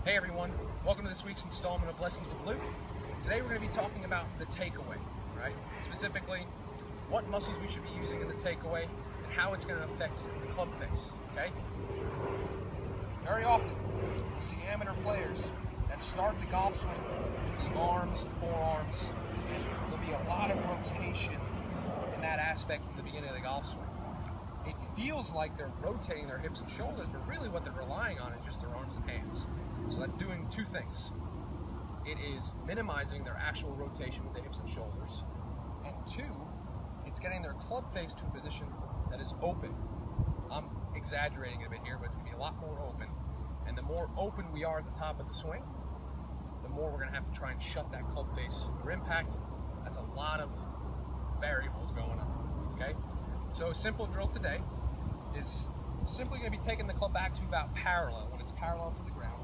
Hey everyone, welcome to this week's installment of Lessons with Luke. Today we're going to be talking about the takeaway, right? Specifically, what muscles we should be using in the takeaway and how it's going to affect the club face, okay? Very often, you'll see amateur players that start the golf swing with the arms, forearms. There'll be a lot of rotation in that aspect from the beginning of the golf swing. It feels like they're rotating their hips and shoulders, but really what they're relying on is just their arms and hands. So that's doing two things. It is minimizing their actual rotation with the hips and shoulders. And two, it's getting their club face to a position that is open. I'm exaggerating a bit here, but it's going to be a lot more open. And the more open we are at the top of the swing, the more we're going to have to try and shut that club face for impact. That's a lot of variables going on, okay? So a simple drill today is simply going to be taking the club back to about parallel, when it's parallel to the ground.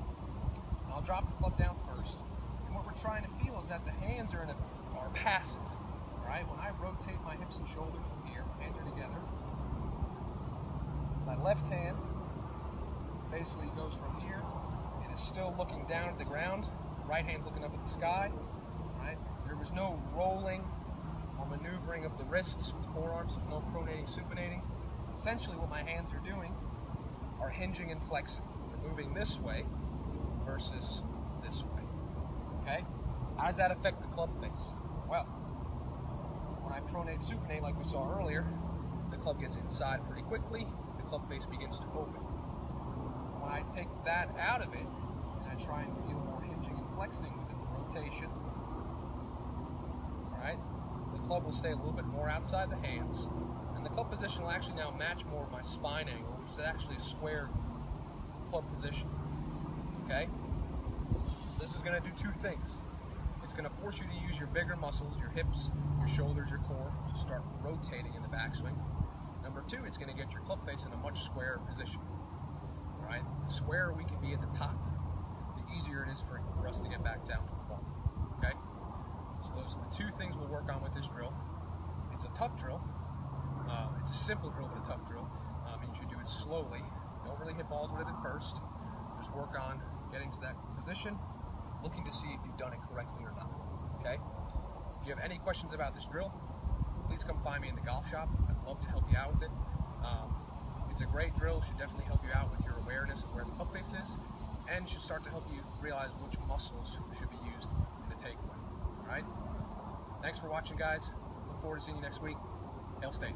And I'll drop the club down first. And what we're trying to feel is that the hands are passive, all right? When I rotate my hips and shoulders from here, hands are together. My left hand basically goes from here. It is still looking down at the ground. Right hand's looking up at the sky, right? There was no rolling or maneuvering of the wrists, forearms, there's no pronating, supinating. Essentially what my hands are doing are hinging and flexing. They're moving this way versus this way, okay? How does that affect the club face? Well, when I pronate, supinate like we saw earlier, the club gets inside pretty quickly, the club face begins to open. When I take that out of it, and I try and feel more hinging and flexing within the rotation, all right? The club will stay a little bit more outside the hands, and the club position will actually now match more of my spine angle, which is actually a square club position, okay? This is going to do two things. It's going to force you to use your bigger muscles, your hips, your shoulders, your core, to start rotating in the backswing. Number two, it's going to get your club face in a much squarer position, all right? The squarer we can be at the top, the easier it is for us to get back down to the ball, okay? Those are the two things we'll work on with this drill. It's a tough drill. It's a simple drill, but a tough drill. And you should do it slowly. Don't really hit balls with it at first. Just work on getting to that position, looking to see if you've done it correctly or not. Okay? If you have any questions about this drill, please come find me in the golf shop. I'd love to help you out with it. It's a great drill. Should definitely help you out with your awareness of where the club face is, and should start to help you realize which muscles should be used in the takeaway. All right? Thanks for watching, guys. Look forward to seeing you next week. Hail State.